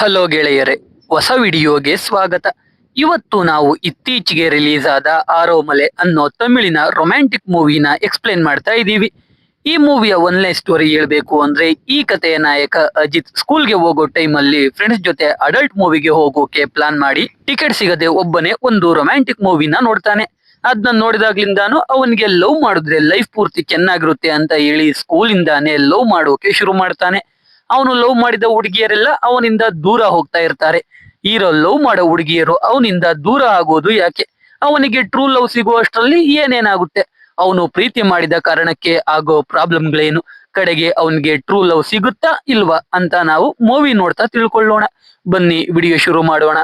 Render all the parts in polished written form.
Hello ಗೆಳೆಯರೆ, ಹೊಸ ವಿಡಿಯೋಗೆ ಸ್ವಾಗತ. ಇವತ್ತು ನಾವು ಇತ್ತೀಚೆಗೆ ರಿಲೀಸ್ ಆದ ಆರೋಮಲೆ ಅನ್ನೋ ತಮಿಳಿನ ರೊಮ್ಯಾಂಟಿಕ್ ಮೂವಿನ ಎಕ್ಸ್ಪ್ಲೇನ್ ಮಾಡ್ತಾ ಇದ್ದೀವಿ. ಈ ಮೂವಿಯ ಒನ್ಲೈನ್ ಸ್ಟೋರಿ ಹೇಳ್ಬೇಕು ಅಂದ್ರೆ, ಈ ಕಥೆಯ ನಾಯಕ ಅಜಿತ್ ಸ್ಕೂಲ್ಗೆ ಹೋಗೋ ಟೈಮಲ್ಲಿ ಫ್ರೆಂಡ್ಸ್ ಜೊತೆ ಅಡಲ್ಟ್ ಮೂವಿಗೆ ಹೋಗೋಕೆ ಪ್ಲಾನ್ ಮಾಡಿ ಟಿಕೆಟ್ ಸಿಗದೆ ಒಬ್ಬನೇ ಒಂದು ರೊಮ್ಯಾಂಟಿಕ್ ಮೂವಿನ ನೋಡ್ತಾನೆ. ಅದನ್ನ ನೋಡಿದಾಗ್ಲಿಂದಾನು ಅವನಿಗೆ ಲವ್ ಮಾಡಿದ್ರೆ ಲೈಫ್ ಪೂರ್ತಿ ಚೆನ್ನಾಗಿರುತ್ತೆ ಅಂತ ಹೇಳಿ ಸ್ಕೂಲಿಂದಾನೇ ಲವ್ ಮಾಡೋಕೆ ಶುರು ಮಾಡ್ತಾನೆ. ಅವನು ಲವ್ ಮಾಡಿದ ಹುಡುಗಿಯರೆಲ್ಲ ಅವನಿಂದ ದೂರ ಹೋಗ್ತಾ ಇರ್ತಾರೆ. ಹೀರೋ ಲವ್ ಮಾಡೋ ಹುಡುಗಿಯರು ಅವನಿಂದ ದೂರ ಆಗೋದು ಯಾಕೆ? ಅವನಿಗೆ ಟ್ರೂ ಲವ್ ಸಿಗುವಷ್ಟರಲ್ಲಿ ಏನೇನಾಗುತ್ತೆ? ಅವನು ಪ್ರೀತಿ ಮಾಡಿದ ಕಾರಣಕ್ಕೆ ಆಗೋ ಪ್ರಾಬ್ಲಮ್ಗಳೇನು? ಕಡೆಗೆ ಅವನಿಗೆ ಟ್ರೂ ಲವ್ ಸಿಗುತ್ತಾ ಇಲ್ವಾ ಅಂತ ನಾವು ಮೂವಿ ನೋಡ್ತಾ ತಿಳ್ಕೊಳ್ಳೋಣ. ಬನ್ನಿ ವಿಡಿಯೋ ಶುರು ಮಾಡೋಣ.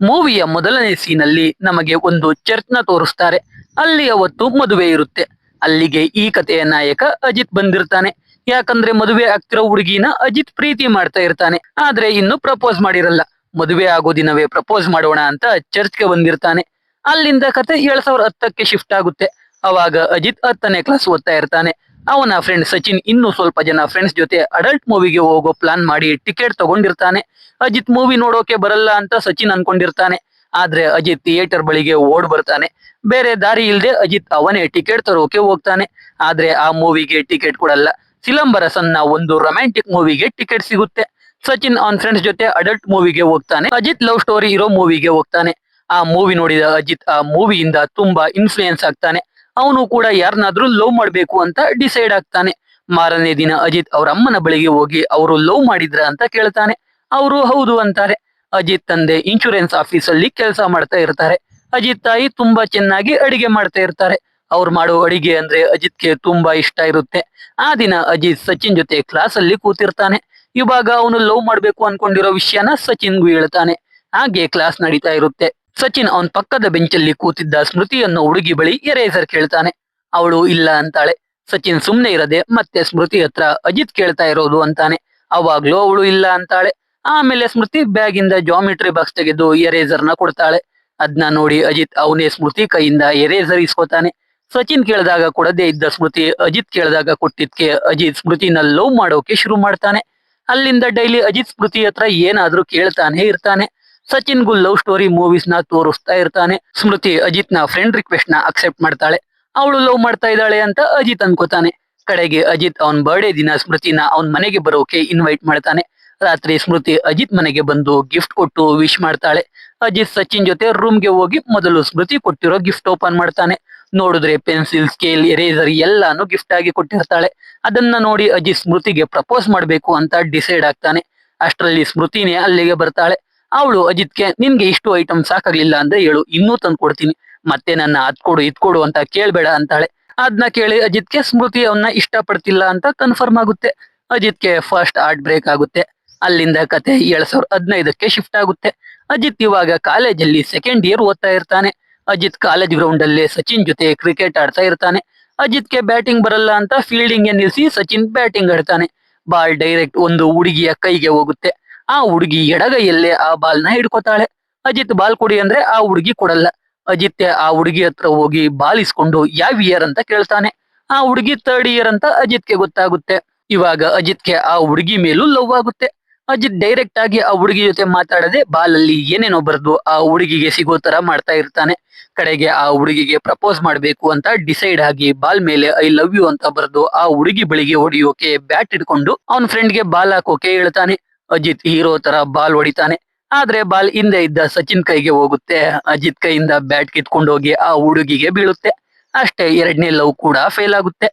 ಮೂವಿಯ ಮೊದಲನೇ ಸೀನಲ್ಲಿ ನಮಗೆ ಒಂದು ಚರ್ಚ್ ನ ತೋರಿಸ್ತಾರೆ. ಅಲ್ಲಿ ಅವತ್ತು ಮದುವೆ ಇರುತ್ತೆ. ಅಲ್ಲಿಗೆ ಈ ಕಥೆಯ ನಾಯಕ ಅಜಿತ್ ಬಂದಿರ್ತಾನೆ. ಯಾಕಂದ್ರೆ ಮದುವೆ ಆಗ್ತಿರೋ ಹುಡುಗಿನ ಅಜಿತ್ ಪ್ರೀತಿ ಮಾಡ್ತಾ ಇರ್ತಾನೆ. ಆದ್ರೆ ಇನ್ನು ಪ್ರಪೋಸ್ ಮಾಡಿರಲ್ಲ. ಮದುವೆ ಆಗೋ ದಿನವೇ ಪ್ರಪೋಸ್ ಮಾಡೋಣ ಅಂತ ಚರ್ಚ್ಗೆ ಬಂದಿರ್ತಾನೆ. ಅಲ್ಲಿಂದ ಕತೆ 2010ಕ್ಕೆ ಶಿಫ್ಟ್ ಆಗುತ್ತೆ. ಅವಾಗ ಅಜಿತ್ 10ನೇ ಕ್ಲಾಸ್ ಓದ್ತಾ ಇರ್ತಾನೆ. ಅವನ ಫ್ರೆಂಡ್ ಸಚಿನ್ ಇನ್ನೂ ಸ್ವಲ್ಪ ಜನ ಫ್ರೆಂಡ್ಸ್ ಜೊತೆ ಅಡಲ್ಟ್ ಮೂವಿಗೆ ಹೋಗೋ ಪ್ಲಾನ್ ಮಾಡಿ ಟಿಕೆಟ್ ತಗೊಂಡಿರ್ತಾನೆ. ಅಜಿತ್ ಮೂವಿ ನೋಡೋಕೆ ಬರಲ್ಲ ಅಂತ ಸಚಿನ್ ಅನ್ಕೊಂಡಿರ್ತಾನೆ. ಆದ್ರೆ ಅಜಿತ್ ಥಿಯೇಟರ್ ಬಳಿಗೆ ಓಡ್ ಬರ್ತಾನೆ. ಬೇರೆ ದಾರಿ ಇಲ್ದೆ ಅಜಿತ್ ಅವನೇ ಟಿಕೆಟ್ ತರೋಕೆ ಹೋಗ್ತಾನೆ. ಆದ್ರೆ ಆ ಮೂವಿಗೆ ಟಿಕೆಟ್ ಕೊಡಲ್ಲ. ಸಿಲಂಬರಸನ್ನ ಒಂದು ರೊಮ್ಯಾಂಟಿಕ್ ಮೂವಿಗೆ ಟಿಕೆಟ್ ಸಿಗುತ್ತೆ. ಸಚಿನ್ ಅವನ್ ಫ್ರೆಂಡ್ಸ್ ಜೊತೆ ಅಡಲ್ಟ್ ಮೂವಿಗೆ ಹೋಗ್ತಾನೆ. ಅಜಿತ್ ಲವ್ ಸ್ಟೋರಿ ಇರೋ ಮೂವಿಗೆ ಹೋಗ್ತಾನೆ. ಆ ಮೂವಿ ನೋಡಿದ ಅಜಿತ್ ಆ ಮೂವಿಯಿಂದ ತುಂಬಾ ಇನ್ಫ್ಲೂಯೆನ್ಸ್ ಆಗ್ತಾನೆ. ಅವನು ಕೂಡ ಯಾರನ್ನಾದ್ರೂ ಲವ್ ಮಾಡ್ಬೇಕು ಅಂತ ಡಿಸೈಡ್ ಆಗ್ತಾನೆ. ಮಾರನೇ ದಿನ ಅಜಿತ್ ಅವ್ರ ಅಮ್ಮನ ಬಳಿಗೆ ಹೋಗಿ ಅವರು ಲವ್ ಮಾಡಿದ್ರ ಅಂತ ಕೇಳ್ತಾನೆ. ಅವರು ಹೌದು ಅಂತಾರೆ. ಅಜಿತ್ ತಂದೆ ಇನ್ಶೂರೆನ್ಸ್ ಆಫೀಸ್ ಅಲ್ಲಿ ಕೆಲಸ ಮಾಡ್ತಾ ಇರ್ತಾರೆ. ಅಜಿತ್ ತಾಯಿ ತುಂಬಾ ಚೆನ್ನಾಗಿ ಅಡಿಗೆ ಮಾಡ್ತಾ ಇರ್ತಾರೆ. ಅವ್ರು ಮಾಡೋ ಅಡಿಗೆ ಅಂದ್ರೆ ಅಜಿತ್ಗೆ ತುಂಬಾ ಇಷ್ಟ ಇರುತ್ತೆ. ಆ ದಿನ ಅಜಿತ್ ಸಚಿನ್ ಜೊತೆ ಕ್ಲಾಸ್ ಅಲ್ಲಿ ಕೂತಿರ್ತಾನೆ. ಇವಾಗ ಅವನು ಲವ್ ಮಾಡ್ಬೇಕು ಅನ್ಕೊಂಡಿರೋ ವಿಷಯನ ಸಚಿನ್ಗೂ ಹೇಳ್ತಾನೆ. ಹಾಗೆ ಕ್ಲಾಸ್ ನಡೀತಾ ಇರುತ್ತೆ. ಸಚಿನ್ ಅವನ್ ಪಕ್ಕದ ಬೆಂಚಲ್ಲಿ ಕೂತಿದ್ದ ಸ್ಮೃತಿ ಅನ್ನೋ ಹುಡುಗಿ ಬಳಿ ಎರೇಸರ್ ಕೇಳ್ತಾನೆ. ಅವಳು ಇಲ್ಲ ಅಂತಾಳೆ. ಸಚಿನ್ ಸುಮ್ನೆ ಇರದೆ ಮತ್ತೆ ಸ್ಮೃತಿ ಹತ್ರ ಅಜಿತ್ ಕೇಳ್ತಾ ಇರೋದು ಅಂತಾನೆ. ಅವಾಗ್ಲೂ ಅವಳು ಇಲ್ಲ ಅಂತಾಳೆ. ಆಮೇಲೆ ಸ್ಮೃತಿ ಬ್ಯಾಗ್ ಇಂದ ಜಾಮಿಟ್ರಿ ಬಾಕ್ಸ್ ತೆಗೆದು ಎರೇಸರ್ ನ ಕೊಡ್ತಾಳೆ. ಅದ್ನ ನೋಡಿ ಅಜಿತ್ ಅವನೇ ಸ್ಮೃತಿ ಕೈಯಿಂದ ಎರೇಸರ್ ಇಸ್ಕೋತಾನೆ. ಸಚಿನ್ ಕೇಳಿದಾಗ ಕೊಡದೇ ಇದ್ದ ಸ್ಮೃತಿ ಅಜಿತ್ ಕೇಳಿದಾಗ ಕೊಟ್ಟಿದ್ಕೆ ಅಜಿತ್ ಸ್ಮೃತಿನ ಲವ್ ಮಾಡೋಕೆ ಶುರು ಮಾಡ್ತಾನೆ. ಅಲ್ಲಿಂದ ಡೈಲಿ ಅಜಿತ್ ಸ್ಮೃತಿ ಹತ್ರ ಏನಾದ್ರೂ ಕೇಳ್ತಾನೆ ಇರ್ತಾನೆ. ಸಚಿನ್ಗೂ ಲವ್ ಸ್ಟೋರಿ ಮೂವೀಸ್ ನ ತೋರಿಸ್ತಾ ಇರ್ತಾನೆ. ಸ್ಮೃತಿ ಅಜಿತ್ ನ ಫ್ರೆಂಡ್ ರಿಕ್ವೆಸ್ಟ್ ನ ಅಕ್ಸೆಪ್ಟ್ ಮಾಡ್ತಾಳೆ. ಅವಳು ಲವ್ ಮಾಡ್ತಾ ಇದ್ದಾಳೆ ಅಂತ ಅಜಿತ್ ಅನ್ಕೋತಾನೆ. ಕಡೆಗೆ ಅಜಿತ್ ಅವನ್ ಬರ್ಡೇ ದಿನ ಸ್ಮೃತಿನ ಅವನ್ ಮನೆಗೆ ಬರೋಕೆ ಇನ್ವೈಟ್ ಮಾಡ್ತಾನೆ. ರಾತ್ರಿ ಸ್ಮೃತಿ ಅಜಿತ್ ಮನೆಗೆ ಬಂದು ಗಿಫ್ಟ್ ಕೊಟ್ಟು ವಿಶ್ ಮಾಡ್ತಾಳೆ. ಅಜಿತ್ ಸಚಿನ್ ಜೊತೆ ರೂಮ್ಗೆ ಹೋಗಿ ಮೊದಲು ಸ್ಮೃತಿ ಕೊಟ್ಟಿರೋ ಗಿಫ್ಟ್ ಓಪನ್ ಮಾಡ್ತಾನೆ. ನೋಡಿದ್ರೆ ಪೆನ್ಸಿಲ್, ಸ್ಕೇಲ್, ಎರೇಸರ್ ಎಲ್ಲಾನು ಗಿಫ್ಟ್ ಆಗಿ ಕೊಟ್ಟಿರ್ತಾಳೆ. ಅದನ್ನ ನೋಡಿ ಅಜಿತ್ ಸ್ಮೃತಿಗೆ ಪ್ರಪೋಸ್ ಮಾಡ್ಬೇಕು ಅಂತ ಡಿಸೈಡ್ ಆಗ್ತಾನೆ. ಅಷ್ಟರಲ್ಲಿ ಸ್ಮೃತಿನೇ ಅಲ್ಲಿಗೆ ಬರ್ತಾಳೆ. ಅವಳು ಅಜಿತ್ಗೆ ನಿನ್ಗೆ ಇಷ್ಟು ಐಟಮ್ ಸಾಕಾಗ್ಲಿಲ್ಲ ಅಂದ್ರೆ ಹೇಳು, ಇನ್ನೂ ತಂದು ಕೊಡ್ತೀನಿ. ಮತ್ತೆ ನನ್ನ ಅದ್ಕೊಡು ಇದ್ಕೊಡು ಅಂತ ಕೇಳ್ಬೇಡ ಅಂತಾಳೆ. ಅದನ್ನ ಕೇಳಿ ಅಜಿತ್ಗೆ ಸ್ಮೃತಿ ಅವನ್ನ ಇಷ್ಟ ಪಡ್ತಿಲ್ಲ ಅಂತ ಕನ್ಫರ್ಮ್ ಆಗುತ್ತೆ. ಅಜಿತ್ಗೆ ಫಸ್ಟ್ ಹಾರ್ಟ್ ಬ್ರೇಕ್ ಆಗುತ್ತೆ. ಅಲ್ಲಿಂದ ಕತೆ 2015ಕ್ಕೆ ಶಿಫ್ಟ್ ಆಗುತ್ತೆ. ಅಜಿತ್ ಇವಾಗ ಕಾಲೇಜಲ್ಲಿ ಸೆಕೆಂಡ್ ಇಯರ್ ಓದ್ತಾ ಇರ್ತಾನೆ. ಅಜಿತ್ ಕಾಲೇಜ್ ಗ್ರೌಂಡ್ ಅಲ್ಲೇ ಸಚಿನ್ ಜೊತೆ ಕ್ರಿಕೆಟ್ ಆಡ್ತಾ ಇರ್ತಾನೆ. ಅಜಿತ್ಗೆ ಬ್ಯಾಟಿಂಗ್ ಬರಲ್ಲ ಅಂತ ಫೀಲ್ಡಿಂಗ್ ನಿಲ್ಸಿ ಸಚಿನ್ ಬ್ಯಾಟಿಂಗ್ ಆಡ್ತಾನೆ. ಬಾಲ್ ಡೈರೆಕ್ಟ್ ಒಂದು ಹುಡುಗಿಯ ಕೈಗೆ ಹೋಗುತ್ತೆ. ಆ ಹುಡುಗಿ ಎಡಗೈಯಲ್ಲೇ ಆ ಬಾಲ್ ನ ಹಿಡ್ಕೋತಾಳೆ. ಅಜಿತ್ ಬಾಲ್ ಕೊಡಿ ಅಂದ್ರೆ ಆ ಹುಡುಗಿ ಕೊಡಲ್ಲ. ಅಜಿತ್ ಆ ಹುಡುಗಿ ಹತ್ರ ಹೋಗಿ ಬಾಲ್ ಇಸ್ಕೊಂಡು ಯಾವ ಇಯರ್ ಅಂತ ಕೇಳ್ತಾನೆ. ಆ ಹುಡುಗಿ 3rd ಇಯರ್ ಅಂತ ಅಜಿತ್ಗೆ ಗೊತ್ತಾಗುತ್ತೆ. ಇವಾಗ ಅಜಿತ್ಗೆ ಆ ಹುಡುಗಿ ಮೇಲೂ ಲವ್ ಆಗುತ್ತೆ. ಅಜಿತ್ ಡೈರೆಕ್ಟ್ ಆಗಿ ಆ ಹುಡುಗಿ ಜೊತೆ ಮಾತಾಡದೆ ಬಾಲ್ ಅಲ್ಲಿ ಏನೇನೋ ಬರ್ದು ಆ ಹುಡುಗಿಗೆ ಸಿಗೋ ತರ ಮಾಡ್ತಾ ಇರ್ತಾನೆ. ಕಡೆಗೆ ಆ ಹುಡುಗಿಗೆ ಪ್ರಪೋಸ್ ಮಾಡ್ಬೇಕು ಅಂತ ಡಿಸೈಡ್ ಆಗಿ ಬಾಲ್ ಮೇಲೆ ಐ ಲವ್ ಯು ಅಂತ ಬರ್ದು ಆ ಹುಡುಗಿ ಬಳಿಗೆ ಹೊಡಿಯೋಕೆ ಬ್ಯಾಟ್ ಇಟ್ಕೊಂಡು ಅವನ್ ಫ್ರೆಂಡ್ಗೆ ಬಾಲ್ ಹಾಕೋಕೆ ಹೇಳ್ತಾನೆ. ಅಜಿತ್ ಹೀರೋ ತರ ಬಾಲ್ ಹೊಡಿತಾನೆ. ಆದ್ರೆ ಬಾಲ್ ಹಿಂದೆ ಇದ್ದ ಸಚಿನ್ ಕೈಗೆ ಹೋಗುತ್ತೆ. ಅಜಿತ್ ಕೈಯಿಂದ ಬ್ಯಾಟ್ ಕಿತ್ಕೊಂಡು ಹೋಗಿ ಆ ಹುಡುಗಿಗೆ ಬೀಳುತ್ತೆ. ಅಷ್ಟೇ, 2ನೇ ಲವ್ ಕೂಡ ಫೇಲ್ ಆಗುತ್ತೆ.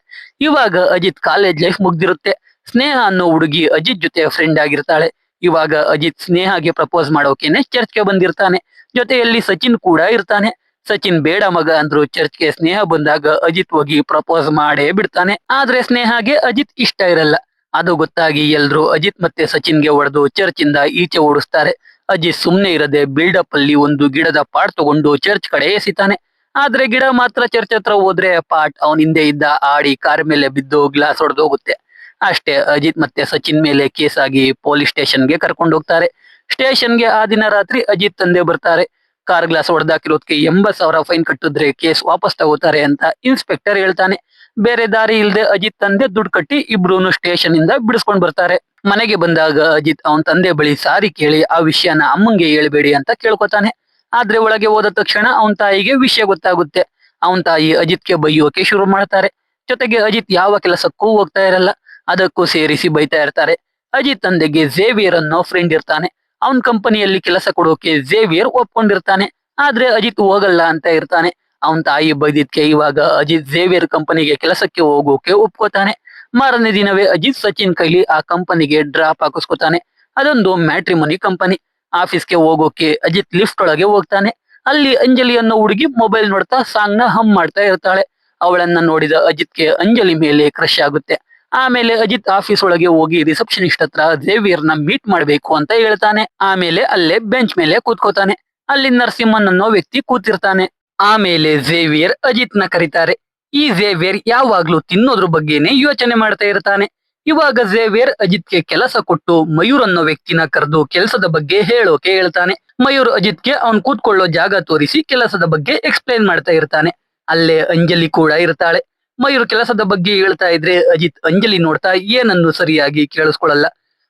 ಇವಾಗ ಅಜಿತ್ ಕಾಲೇಜ್ ಲೈಫ್ ಮುಗ್ದಿರುತ್ತೆ. ಸ್ನೇಹ ಅನ್ನೋ ಹುಡುಗಿ ಅಜಿತ್ ಜೊತೆ ಫ್ರೆಂಡ್ ಆಗಿರ್ತಾಳೆ. ಇವಾಗ ಅಜಿತ್ ಸ್ನೇಹಾಗೆ ಪ್ರಪೋಸ್ ಮಾಡೋಕೆನೆ ಚರ್ಚ್ಗೆ ಬಂದಿರ್ತಾನೆ. ಜೊತೆಯಲ್ಲಿ ಸಚಿನ್ ಕೂಡ ಇರ್ತಾನೆ. ಸಚಿನ್ ಬೇಡ ಮಗ ಅಂದ್ರು ಚರ್ಚ್ಗೆ ಸ್ನೇಹ ಬಂದಾಗ ಅಜಿತ್ ಹೋಗಿ ಪ್ರಪೋಸ್ ಮಾಡೇ ಬಿಡ್ತಾನೆ. ಆದ್ರೆ ಸ್ನೇಹಾಗೆ ಅಜಿತ್ ಇಷ್ಟ ಇರಲ್ಲ. ಅದು ಗೊತ್ತಾಗಿ ಎಲ್ರು ಅಜಿತ್ ಮತ್ತೆ ಸಚಿನ್ಗೆ ಹೊಡೆದು ಚರ್ಚ್ ಇಂದ ಈಚೆ ಓಡಿಸ್ತಾರೆ. ಅಜಿತ್ ಸುಮ್ನೆ ಇರದೆ ಬಿಲ್ಡಪ್ ಅಲ್ಲಿ ಒಂದು ಗಿಡದ ಪಾಟ್ ತಗೊಂಡು ಚರ್ಚ್ ಕಡೆ ಎಸಿತಾನೆ. ಆದ್ರೆ ಗಿಡ ಮಾತ್ರ ಚರ್ಚ್ ಹತ್ರ ಹೋದ್ರೆ ಪಾಟ್ ಅವನ್ ಹಿಂದೆ ಇದ್ದ ಆಡಿ ಕಾರ್ ಮೇಲೆ ಬಿದ್ದು ಗ್ಲಾಸ್ ಹೊಡೆದೋಗುತ್ತೆ. ಅಷ್ಟೇ, ಅಜಿತ್ ಮತ್ತೆ ಸಚಿನ್ ಮೇಲೆ ಕೇಸ್ ಆಗಿ ಪೊಲೀಸ್ ಸ್ಟೇಷನ್ಗೆ ಕರ್ಕೊಂಡು ಹೋಗ್ತಾರೆ. ಸ್ಟೇಷನ್ಗೆ ಆ ದಿನ ರಾತ್ರಿ ಅಜಿತ್ ತಂದೆ ಬರ್ತಾರೆ. ಕಾರ್ ಗ್ಲಾಸ್ ಹೊಡೆದಾಕಿರೋದಕ್ಕೆ 80,000 ಫೈನ್ ಕಟ್ಟಿದ್ರೆ ಕೇಸ್ ವಾಪಸ್ ತಗೋತಾರೆ ಅಂತ ಇನ್ಸ್ಪೆಕ್ಟರ್ ಹೇಳ್ತಾನೆ. ಬೇರೆ ದಾರಿ ಇಲ್ದೆ ಅಜಿತ್ ತಂದೆ ದುಡ್ಡು ಕಟ್ಟಿ ಇಬ್ರು ಸ್ಟೇಷನ್ ಇಂದ ಬಿಡಿಸ್ಕೊಂಡ್ ಬರ್ತಾರೆ. ಮನೆಗೆ ಬಂದಾಗ ಅಜಿತ್ ಅವನ್ ತಂದೆ ಬಳಿ ಸಾರಿ ಕೇಳಿ ಆ ವಿಷಯನ ಅಮ್ಮಂಗೆ ಹೇಳ್ಬೇಡಿ ಅಂತ ಕೇಳ್ಕೊತಾನೆ. ಆದ್ರೆ ಒಳಗೆ ಹೋದ ತಕ್ಷಣ ಅವನ್ ತಾಯಿಗೆ ವಿಷಯ ಗೊತ್ತಾಗುತ್ತೆ. ಅವನ್ ತಾಯಿ ಅಜಿತ್ಗೆ ಬೈಯೋಕೆ ಶುರು ಮಾಡ್ತಾರೆ. ಜೊತೆಗೆ ಅಜಿತ್ ಯಾವ ಕೆಲಸಕ್ಕೂ ಹೋಗ್ತಾ ಇರಲ್ಲ, ಅದಕ್ಕೂ ಸೇರಿಸಿ ಬೈತಾ ಇರ್ತಾರೆ. ಅಜಿತ್ ತಂದೆಗೆ ಝೇವಿಯರ್ ಅನ್ನೋ ಫ್ರೆಂಡ್ ಇರ್ತಾನೆ. ಅವನ್ ಕಂಪನಿಯಲ್ಲಿ ಕೆಲಸ ಕೊಡೋಕೆ ಝೇವಿಯರ್ ಒಪ್ಕೊಂಡಿರ್ತಾನೆ. ಆದ್ರೆ ಅಜಿತ್ ಹೋಗಲ್ಲ ಅಂತ ಇರ್ತಾನೆ. ಅವನ್ ತಾಯಿ ಬೈದಿದ್ಕೆ ಇವಾಗ ಅಜಿತ್ ಝೇವಿಯರ್ ಕಂಪನಿಗೆ ಕೆಲಸಕ್ಕೆ ಹೋಗೋಕೆ ಒಪ್ಕೋತಾನೆ. ಮಾರನೇ ದಿನವೇ ಅಜಿತ್ ಸಚಿನ್ ಕೈಲಿ ಆ ಕಂಪನಿಗೆ ಡ್ರಾಪ್ ಹಾಕಿಸ್ಕೊತಾನೆ. ಅದೊಂದು ಮ್ಯಾಟ್ರಿಮನಿ ಕಂಪನಿ. ಆಫೀಸ್ಗೆ ಹೋಗೋಕೆ ಅಜಿತ್ ಲಿಫ್ಟ್ ಒಳಗೆ ಹೋಗ್ತಾನೆ. ಅಲ್ಲಿ ಅಂಜಲಿ ಅನ್ನೋ ಹುಡುಗಿ ಮೊಬೈಲ್ ನೋಡ್ತಾ ಸಾಂಗ್ ನ ಹಮ್ ಮಾಡ್ತಾ ಇರ್ತಾಳೆ. ಅವಳನ್ನ ನೋಡಿದ ಅಜಿತ್ಗೆ ಅಂಜಲಿ ಮೇಲೆ ಕ್ರಶ್ ಆಗುತ್ತೆ. ಆಮೇಲೆ ಅಜಿತ್ ಆಫೀಸ್ ಒಳಗೆ ಹೋಗಿ ರಿಸೆಪ್ಷನಿಸ್ಟ್ ಹತ್ರ ಝೇವಿಯರ್ ನ ಮೀಟ್ ಮಾಡ್ಬೇಕು ಅಂತ ಹೇಳ್ತಾನೆ. ಆಮೇಲೆ ಅಲ್ಲೇ ಬೆಂಚ್ ಮೇಲೆ ಕೂತ್ಕೋತಾನೆ. ಅಲ್ಲಿ ನರಸಿಂಹನ್ ಅನ್ನೋ ವ್ಯಕ್ತಿ ಕೂತಿರ್ತಾನೆ. ಆಮೇಲೆ ಝೇವಿಯರ್ ಅಜಿತ್ ನ ಕರೀತಾರೆ. ಈ ಝೇವಿಯರ್ ಯಾವಾಗ್ಲೂ ತಿನ್ನೋದ್ರ ಬಗ್ಗೆನೆ ಯೋಚನೆ ಮಾಡ್ತಾ ಇರ್ತಾನೆ. ಇವಾಗ ಝೇವಿಯರ್ ಅಜಿತ್ಗೆ ಕೆಲಸ ಕೊಟ್ಟು ಮಯೂರ್ ಅನ್ನೋ ವ್ಯಕ್ತಿನ ಕರೆದು ಕೆಲಸದ ಬಗ್ಗೆ ಹೇಳೋಕೆ ಹೇಳ್ತಾನೆ. ಮಯೂರ್ ಅಜಿತ್ಗೆ ಅವ್ನ್ ಕೂತ್ಕೊಳ್ಳೋ ಜಾಗ ತೋರಿಸಿ ಕೆಲಸದ ಬಗ್ಗೆ ಎಕ್ಸ್ಪ್ಲೈನ್ ಮಾಡ್ತಾ ಇರ್ತಾನೆ. ಅಲ್ಲೇ ಅಂಜಲಿ ಕೂಡ ಇರ್ತಾಳೆ. ಮಯೂರ್ ಕೆಲಸದ ಬಗ್ಗೆ ಹೇಳ್ತಾ ಇದ್ರೆ ಅಜಿತ್ ಅಂಜಲಿ ನೋಡ್ತಾ ಏನನ್ನು ಸರಿಯಾಗಿ ಕೇಳಿಸ್ಕೊಳ್ಳಲ್ಲ.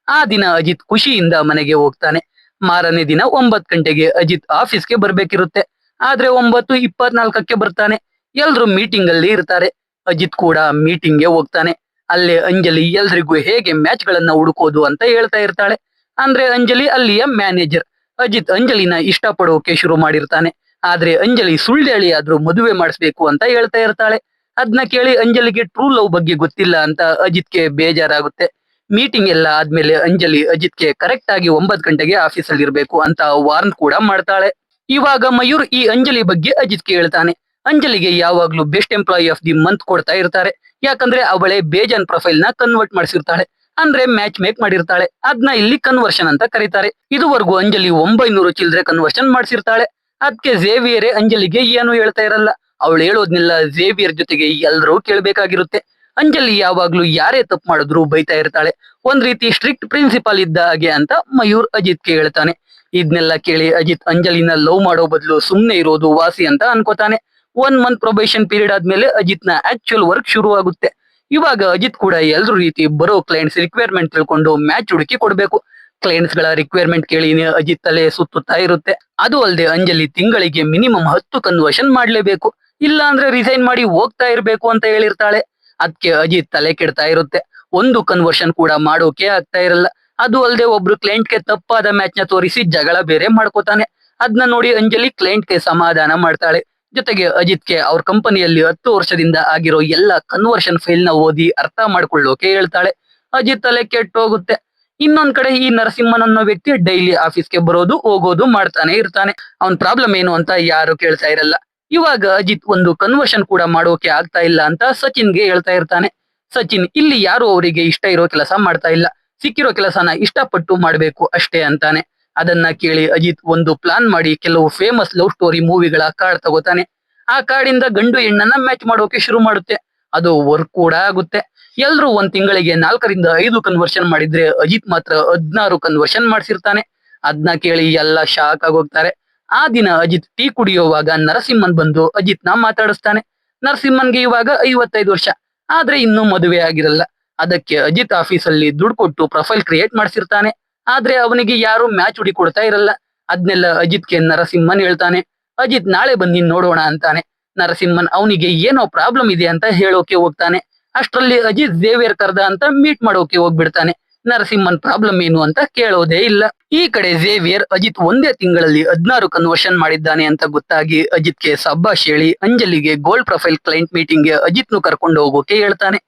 ಆ ದಿನ ಅಜಿತ್ ಖುಷಿಯಿಂದ ಮನೆಗೆ ಹೋಗ್ತಾನೆ. ಮಾರನೇ ದಿನ 9 ಗಂಟೆಗೆ ಅಜಿತ್ ಆಫೀಸ್ಗೆ ಬರ್ಬೇಕಿರುತ್ತೆ. ಆದ್ರೆ 9:24ಕ್ಕೆ ಬರ್ತಾನೆ. ಎಲ್ರು ಮೀಟಿಂಗ್ ಅಲ್ಲಿ ಇರ್ತಾರೆ. ಅಜಿತ್ ಕೂಡ ಮೀಟಿಂಗ್ಗೆ ಹೋಗ್ತಾನೆ. ಅಲ್ಲೇ ಅಂಜಲಿ ಎಲ್ರಿಗೂ ಹೇಗೆ ಮ್ಯಾಚ್ ಗಳನ್ನ ಹುಡುಕೋದು ಅಂತ ಹೇಳ್ತಾ ಇರ್ತಾಳೆ. ಅಂದ್ರೆ ಅಂಜಲಿ ಅಲ್ಲಿಯ ಮ್ಯಾನೇಜರ್. ಅಜಿತ್ ಅಂಜಲಿನ ಇಷ್ಟ ಪಡೋಕೆ ಶುರು ಮಾಡಿರ್ತಾನೆ. ಆದ್ರೆ ಅಂಜಲಿ ಸುಳ್ಳು ಹೇಳಿ ಆದ್ರೂ ಮದುವೆ ಮಾಡಿಸ್ಬೇಕು ಅಂತ ಹೇಳ್ತಾ ಇರ್ತಾಳೆ. ಅದ್ನ ಕೇಳಿ ಅಂಜಲಿಗೆ ಟ್ರೂ ಲವ್ ಬಗ್ಗೆ ಗೊತ್ತಿಲ್ಲ ಅಂತ ಅಜಿತ್ಗೆ ಬೇಜಾರಾಗುತ್ತೆ. ಮೀಟಿಂಗ್ ಎಲ್ಲ ಆದ್ಮೇಲೆ ಅಂಜಲಿ ಅಜಿತ್ಗೆ ಕರೆಕ್ಟ್ ಆಗಿ 9 ಗಂಟೆಗೆ ಆಫೀಸಲ್ಲಿ ಇರ್ಬೇಕು ಅಂತ ವಾರ್ನ್ ಕೂಡ ಮಾಡ್ತಾಳೆ. ಇವಾಗ ಮಯೂರ್ ಈ ಅಂಜಲಿ ಬಗ್ಗೆ ಅಜಿತ್ಗೆ ಹೇಳ್ತಾನೆ. ಅಂಜಲಿಗೆ ಯಾವಾಗ್ಲೂ best employee of the month ಕೊಡ್ತಾ ಇರ್ತಾರೆ. ಯಾಕಂದ್ರೆ ಅವಳೇ ಬೇಜಾನ್ ಪ್ರೊಫೈಲ್ ನ ಕನ್ವರ್ಟ್ ಮಾಡಿಸಿರ್ತಾಳೆ. ಅಂದ್ರೆ ಮ್ಯಾಚ್ ಮೇಕ್ ಮಾಡಿರ್ತಾಳೆ. ಅದ್ನ ಇಲ್ಲಿ ಕನ್ವರ್ಷನ್ ಅಂತ ಕರೀತಾರೆ. ಇದುವರೆಗೂ ಅಂಜಲಿ 900 ಚಿಲ್ಡ್ರೆ ಕನ್ವರ್ಷನ್ ಮಾಡಿಸಿರ್ತಾಳೆ. ಅದಕ್ಕೆ ಝೇವಿಯರೇ ಅಂಜಲಿಗೆ ಏನು ಹೇಳ್ತಾ ಇರಲ್ಲ. ಅವಳು ಹೇಳೋದ್ನೆಲ್ಲ ಝೇವಿಯರ್ ಜೊತೆಗೆ ಎಲ್ಲರೂ ಕೇಳ್ಬೇಕಾಗಿರುತ್ತೆ. ಅಂಜಲಿ ಯಾವಾಗ್ಲೂ ಯಾರೇ ತಪ್ಪು ಮಾಡಿದ್ರು ಬೈತಾ ಇರ್ತಾಳೆ. ಒಂದ್ ರೀತಿ ಸ್ಟ್ರಿಕ್ಟ್ ಪ್ರಿನ್ಸಿಪಾಲ್ ಇದ್ದ ಹಾಗೆ ಅಂತ ಮಯೂರ್ ಅಜಿತ್ಗೆ ಹೇಳ್ತಾನೆ. ಇದನ್ನೆಲ್ಲ ಕೇಳಿ ಅಜಿತ್ ಅಂಜಲಿನ ಲವ್ ಮಾಡೋ ಬದಲು ಸುಮ್ನೆ ಇರೋದು ವಾಸಿ ಅಂತ ಅನ್ಕೋತಾನೆ. 1 ಮಂತ್ ಪ್ರೊಬೇಷನ್ ಪೀರಿಯಡ್ ಆದ್ಮೇಲೆ ಅಜಿತ್ ನ ಆಕ್ಚುಯಲ್ ವರ್ಕ್ ಶುರು ಆಗುತ್ತೆ. ಇವಾಗ ಅಜಿತ್ ಕೂಡ ಎಲ್ರ ರೀತಿ ಬರೋ ಕ್ಲೈಂಟ್ಸ್ ರಿಕ್ವೈರ್ಮೆಂಟ್ ತಿಳ್ಕೊಂಡು ಮ್ಯಾಚ್ ಹುಡುಕಿ ಕೊಡ್ಬೇಕು. ಕ್ಲೈಂಟ್ಸ್ ಗಳ ರಿಕ್ವೈರ್ಮೆಂಟ್ ಕೇಳಿ ಅಜಿತ್ ತಲೆ ಸುತ್ತುತ್ತಾ ಇರುತ್ತೆ. ಅದು ಅಲ್ಲದೆ ಅಂಜಲಿ ತಿಂಗಳಿಗೆ ಮಿನಿಮಮ್ 10 ಕನ್ವರ್ಷನ್ ಮಾಡ್ಲೇಬೇಕು. ಇಲ್ಲ ಅಂದ್ರೆ ರಿಸೈನ್ ಮಾಡಿ ಹೋಗ್ತಾ ಇರ್ಬೇಕು ಅಂತ ಹೇಳಿರ್ತಾಳೆ. ಅದಕ್ಕೆ ಅಜಿತ್ ತಲೆ ಕೆಡ್ತಾ ಇರುತ್ತೆ. ಒಂದು ಕನ್ವರ್ಷನ್ ಕೂಡ ಮಾಡೋಕೆ ಆಗ್ತಾ ಇರಲ್ಲ. ಅದು ಅಲ್ಲದೆ ಒಬ್ರು ಕ್ಲೈಂಟ್ಗೆ ತಪ್ಪಾದ ಮ್ಯಾಚ್ ನ ತೋರಿಸಿ ಜಗಳ ಬೇರೆ ಮಾಡ್ಕೋತಾನೆ. ಅದನ್ನ ನೋಡಿ ಅಂಜಲಿ ಕ್ಲೈಂಟ್ಗೆ ಸಮಾಧಾನ ಮಾಡ್ತಾಳೆ. ಜೊತೆಗೆ ಅಜಿತ್ಗೆ ಅವ್ರ ಕಂಪನಿಯಲ್ಲಿ 10 ವರ್ಷದಿಂದ ಆಗಿರೋ ಎಲ್ಲ ಕನ್ವರ್ಷನ್ ಫೈಲ್ ನ ಓದಿ ಅರ್ಥ ಮಾಡ್ಕೊಳ್ಳೋಕೆ ಹೇಳ್ತಾಳೆ. ಅಜಿತ್ ತಲೆ ಕೆಟ್ಟೋಗುತ್ತೆ. ಇನ್ನೊಂದ್ ಕಡೆ ಈ ನರಸಿಂಹನ್ ಅನ್ನೋ ವ್ಯಕ್ತಿ ಡೈಲಿ ಆಫೀಸ್ಗೆ ಬರೋದು ಹೋಗೋದು ಮಾಡ್ತಾನೆ ಇರ್ತಾನೆ. ಅವನ್ ಪ್ರಾಬ್ಲಮ್ ಏನು ಅಂತ ಯಾರು ಕೇಳ್ತಾ ಇರಲ್ಲ. ಇವಾಗ ಅಜಿತ್ ಒಂದು ಕನ್ವರ್ಷನ್ ಕೂಡ ಮಾಡೋಕೆ ಆಗ್ತಾ ಇಲ್ಲ ಅಂತ ಸಚಿನ್ಗೆ ಹೇಳ್ತಾ ಇರ್ತಾನೆ. ಸಚಿನ್, ಇಲ್ಲಿ ಯಾರು ಅವರಿಗೆ ಇಷ್ಟ ಇರೋ ಕೆಲಸ ಮಾಡ್ತಾ ಇಲ್ಲ, ಸಿಕ್ಕಿರೋ ಕೆಲಸನ ಇಷ್ಟಪಟ್ಟು ಮಾಡ್ಬೇಕು ಅಷ್ಟೇ ಅಂತಾನೆ. ಅದನ್ನ ಕೇಳಿ ಅಜಿತ್ ಒಂದು ಪ್ಲಾನ್ ಮಾಡಿ ಕೆಲವು ಫೇಮಸ್ ಲವ್ ಸ್ಟೋರಿ ಮೂವಿಗಳ ಕಾರ್ಡ್ ತಗೋತಾನೆ. ಆ ಕಾರ್ಡಿಂದ ಗಂಡು ಹೆಣ್ಣನ್ನ ಮ್ಯಾಚ್ ಮಾಡೋಕೆ ಶುರು ಮಾಡುತ್ತೆ. ಅದು ವರ್ಕ್ ಕೂಡ ಆಗುತ್ತೆ. ಎಲ್ರು 1 ತಿಂಗಳಿಗೆ 4 ರಿಂದ 5 ಕನ್ವರ್ಷನ್ ಮಾಡಿದ್ರೆ ಅಜಿತ್ ಮಾತ್ರ 16 ಕನ್ವರ್ಷನ್ ಮಾಡಿಸಿರ್ತಾನೆ. ಅದನ್ನ ಕೇಳಿ ಎಲ್ಲ ಶಾಕ್ ಆಗೋಗ್ತಾರೆ. ಆ ದಿನ ಅಜಿತ್ ಟೀ ಕುಡಿಯುವಾಗ ನರಸಿಂಹನ್ ಬಂದು ಅಜಿತ್ ನ ಮಾತಾಡಿಸ್ತಾನೆ. ನರಸಿಂಹನ್ಗೆ ಇವಾಗ 55 ವರ್ಷ, ಆದ್ರೆ ಇನ್ನೂ ಮದುವೆ ಆಗಿರಲ್ಲ. ಅದಕ್ಕೆ ಅಜಿತ್ ಆಫೀಸಲ್ಲಿ ದುಡ್ಡು ಕೊಟ್ಟು ಪ್ರೊಫೈಲ್ ಕ್ರಿಯೇಟ್ ಮಾಡಿಸಿರ್ತಾನೆ. ಆದ್ರೆ ಅವನಿಗೆ ಯಾರು ಮ್ಯಾಚ್ ಹುಡುಕೊಡ್ತಾ ಇರಲ್ಲ. ಅದ್ನೆಲ್ಲ ಅಜಿತ್ಗೆ ನರಸಿಂಹನ್ ಹೇಳ್ತಾನೆ. ಅಜಿತ್ ನಾಳೆ ಬನ್ನಿ ನೋಡೋಣ ಅಂತಾನೆ. ನರಸಿಂಹನ್ ಅವನಿಗೆ ಏನೋ ಪ್ರಾಬ್ಲಮ್ ಇದೆ ಅಂತ ಹೇಳೋಕೆ ಹೋಗ್ತಾನೆ. ಅಷ್ಟ್ರಲ್ಲಿ ಅಜಿತ್ ಝೇವಿಯರ್ ಕರ್ದ ಅಂತ ಮೀಟ್ ಮಾಡೋಕೆ ಹೋಗ್ಬಿಡ್ತಾನೆ. ನರಸಿಂಹನ್ ಪ್ರಾಬ್ಲಮ್ ಏನು ಅಂತ ಕೇಳೋದೇ ಇಲ್ಲ. ಈ ಕಡೆ ಝೇವಿಯರ್ ಅಜಿತ್ ಒಂದೇ ತಿಂಗಳಲ್ಲಿ 16 ಕನ್ವರ್ಷನ್ ಮಾಡಿದ್ದಾನೆ ಅಂತ ಗೊತ್ತಾಗಿ ಅಜಿತ್ಗೆ ಸಬ್ಬಾಷ್ ಹೇಳಿ ಅಂಜಲಿಗೆ ಗೋಲ್ಡ್ ಪ್ರೊಫೈಲ್ ಕ್ಲೈಂಟ್ ಮೀಟಿಂಗ್ ಗೆ ಅಜಿತ್ ನು ಕರ್ಕೊಂಡು ಹೋಗೋಕೆ ಹೇಳ್ತಾನೆ.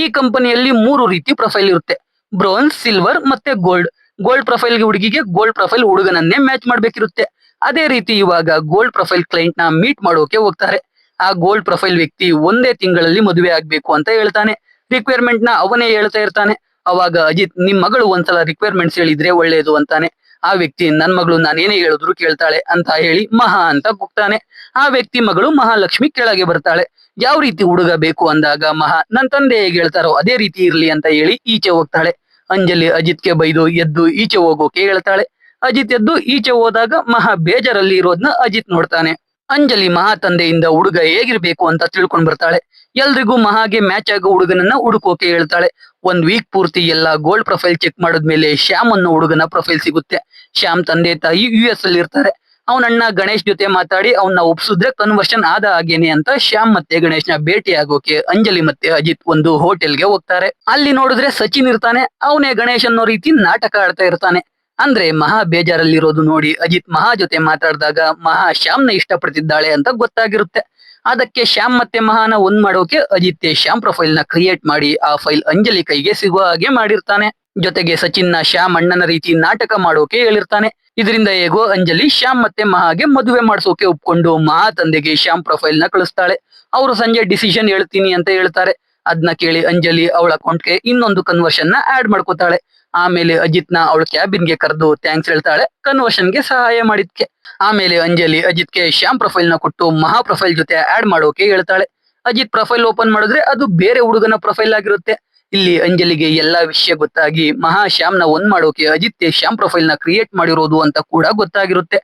ಈ ಕಂಪನಿಯಲ್ಲಿ 3 ರೀತಿ ಪ್ರೊಫೈಲ್ ಇರುತ್ತೆ: ಬ್ರೋನ್ಸ್, ಸಿಲ್ವರ್ ಮತ್ತೆ ಗೋಲ್ಡ್. ಗೋಲ್ಡ್ ಪ್ರೊಫೈಲ್ ಹುಡುಗಿಗೆ ಗೋಲ್ಡ್ ಪ್ರೊಫೈಲ್ ಹುಡುಗನನ್ನೇ ಮ್ಯಾಚ್ ಮಾಡ್ಬೇಕಿರುತ್ತೆ. ಅದೇ ರೀತಿ ಇವಾಗ ಗೋಲ್ಡ್ ಪ್ರೊಫೈಲ್ ಕ್ಲೈಂಟ್ ನ ಮೀಟ್ ಮಾಡೋಕೆ ಹೋಗ್ತಾರೆ. ಆ ಗೋಲ್ಡ್ ಪ್ರೊಫೈಲ್ ವ್ಯಕ್ತಿ ಒಂದೇ ತಿಂಗಳಲ್ಲಿ ಮದುವೆ ಆಗ್ಬೇಕು ಅಂತ ಹೇಳ್ತಾನೆ. ರಿಕ್ವೈರ್ಮೆಂಟ್ ನ ಅವನೇ ಹೇಳ್ತಾ ಇರ್ತಾನೆ. ಅವಾಗ ಅಜಿತ್, ನಿಮ್ ಮಗಳು ಒಂದ್ಸಲ ರಿಕ್ವೈರ್ಮೆಂಟ್ಸ್ ಹೇಳಿದ್ರೆ ಒಳ್ಳೇದು ಅಂತಾನೆ. ಆ ವ್ಯಕ್ತಿ, ನನ್ ಮಗಳು ನಾನೇನೇ ಹೇಳಿದ್ರು ಕೇಳ್ತಾಳೆ ಅಂತ ಹೇಳಿ ಮಹಾ ಅಂತ ಕೂಗ್ತಾನೆ. ಆ ವ್ಯಕ್ತಿ ಮಗಳು ಮಹಾಲಕ್ಷ್ಮಿ ಕೆಳಗೆ ಬರ್ತಾಳೆ. ಯಾವ ರೀತಿ ಹುಡುಗ ಬೇಕು ಅಂದಾಗ ಮಹಾ, ನನ್ ತಂದೆ ಹೇಗೆ ಹೇಳ್ತಾರೋ ಅದೇ ರೀತಿ ಇರ್ಲಿ ಅಂತ ಹೇಳಿ ಈಚೆ ಹೋಗ್ತಾಳೆ. ಅಂಜಲಿ ಅಜಿತ್ಗೆ ಬೈದು ಎದ್ದು ಈಚೆ ಹೋಗೋಕೆ ಹೇಳ್ತಾಳೆ. ಅಜಿತ್ ಎದ್ದು ಈಚೆ ಹೋದಾಗ ಮಹಾ ಬೇಜಾರಲ್ಲಿ ಇರೋದ್ನ ಅಜಿತ್ ನೋಡ್ತಾನೆ. ಅಂಜಲಿ ಮಹಾ ತಂದೆಯಿಂದ ಹುಡುಗ ಹೇಗಿರ್ಬೇಕು ಅಂತ ತಿಳ್ಕೊಂಡ್ ಬರ್ತಾಳೆ. ಎಲ್ರಿಗೂ ಮಹಾಗೆ ಮ್ಯಾಚ್ ಆಗೋ ಹುಡುಗನನ್ನ ಹುಡುಕೋಕೆ ಹೇಳ್ತಾಳೆ. ಒಂದ್ ವೀಕ್ ಪೂರ್ತಿ ಎಲ್ಲ ಗೋಲ್ಡ್ ಪ್ರೊಫೈಲ್ ಚೆಕ್ ಮಾಡಿದ್ಮೇಲೆ ಶ್ಯಾಮ್ ಅನ್ನೋ ಹುಡುಗನ ಪ್ರೊಫೈಲ್ ಸಿಗುತ್ತೆ. ಶ್ಯಾಮ್ ತಂದೆ ತಾಯಿ US ಅಲ್ಲಿ ಇರ್ತಾರೆ. ಅವನಣ್ಣ ಗಣೇಶ್ ಜೊತೆ ಮಾತಾಡಿ ಅವನ್ನ ಒಪ್ಸಿದ್ರೆ ಕನ್ವರ್ಷನ್ ಆದ ಹಾಗೇನೆ ಅಂತ ಶ್ಯಾಮ್ ಮತ್ತೆ ಗಣೇಶ್ನ ಭೇಟಿ ಆಗೋಕೆ ಅಂಜಲಿ ಮತ್ತೆ ಅಜಿತ್ ಒಂದು ಹೋಟೆಲ್ಗೆ ಹೋಗ್ತಾರೆ. ಅಲ್ಲಿ ನೋಡಿದ್ರೆ ಸಚಿನ್ ಇರ್ತಾನೆ. ಅವನೇ ಗಣೇಶ್ ಅನ್ನೋ ರೀತಿ ನಾಟಕ ಆಡ್ತಾ ಇರ್ತಾನೆ. ಅಂದ್ರೆ ಮಹಾ ಬೇಜಾರಲ್ಲಿರೋದು ನೋಡಿ ಅಜಿತ್ ಮಹಾ ಜೊತೆ ಮಾತಾಡಿದಾಗ ಮಹಾ ಶ್ಯಾಮ್ನ ಇಷ್ಟಪಡ್ತಿದ್ದಾಳೆ ಅಂತ ಗೊತ್ತಾಗಿರುತ್ತೆ. ಅದಕ್ಕೆ ಶ್ಯಾಮ್ ಮತ್ತೆ ಮಹಾನ ಒಂದ್ ಮಾಡೋಕೆ ಅಜಿತ್ ಶ್ಯಾಮ್ ಪ್ರೊಫೈಲ್ ನ ಕ್ರಿಯೇಟ್ ಮಾಡಿ ಆ ಫೈಲ್ ಅಂಜಲಿ ಕೈಗೆ ಸಿಗುವ ಹಾಗೆ ಮಾಡಿರ್ತಾನೆ. ಜೊತೆಗೆ ಸಚಿನ್ ನ ಶ್ಯಾಮ್ ಅಣ್ಣನ ರೀತಿ ನಾಟಕ ಮಾಡೋಕೆ ಹೇಳಿರ್ತಾನೆ. ಇದರಿಂದ ಹೇಗೋ ಅಂಜಲಿ ಶ್ಯಾಮ್ ಮತ್ತೆ ಮಹಾಗೆ ಮದುವೆ ಮಾಡಿಸೋಕೆ ಒಪ್ಕೊಂಡು ಮಹಾ ತಂದೆಗೆ ಶ್ಯಾಮ್ ಪ್ರೊಫೈಲ್ ನ ಕಳಿಸ್ತಾಳೆ. ಅವರು ಸಂಜೆ ಡಿಸಿಷನ್ ಹೇಳ್ತೀನಿ ಅಂತ ಹೇಳ್ತಾರೆ. ಅದನ್ನ ಕೇಳಿ ಅಂಜಲಿ ಅವಳ ಅಕೌಂಟ್ಗೆ ಇನ್ನೊಂದು ಕನ್ವರ್ಷನ್ ನ ಆಡ್ ಮಾಡ್ಕೋತಾಳೆ. ಆಮೇಲೆ ಅಜಿತ್ ನ ಅವಳ ಕ್ಯಾಬಿನ್ ಗೆ ಕರೆದು ಥ್ಯಾಂಕ್ಸ್ ಹೇಳ್ತಾಳೆ ಕನ್ವರ್ಷನ್ ಗೆ ಸಹಾಯ ಮಾಡಿದ್ಕೆ. ಆಮೇಲೆ ಅಂಜಲಿ ಅಜಿತ್ಗೆ ಶ್ಯಾಮ್ ಪ್ರೊಫೈಲ್ ನ ಕೊಟ್ಟು ಮಹಾ ಪ್ರೊಫೈಲ್ ಜೊತೆ ಆಡ್ ಮಾಡೋಕೆ ಹೇಳ್ತಾಳೆ. ಅಜಿತ್ ಪ್ರೊಫೈಲ್ ಓಪನ್ ಮಾಡಿದ್ರೆ ಅದು ಬೇರೆ ಹುಡುಗನ ಪ್ರೊಫೈಲ್ ಆಗಿರುತ್ತೆ. ಇಲ್ಲಿ ಅಂಜಲಿಗೆ ಎಲ್ಲಾ ವಿಷಯ ಗೊತ್ತಾಗಿ ಮಹಾ ಶ್ಯಾಮ್ ನ ಒಂದ್ ಮಾಡೋಕೆ ಅಜಿತ್ ಶ್ಯಾಮ್ ಪ್ರೊಫೈಲ್ ನ ಕ್ರಿಯೇಟ್ ಮಾಡಿರೋದು ಅಂತ ಕೂಡ ಗೊತ್ತಾಗಿರುತ್ತೆ.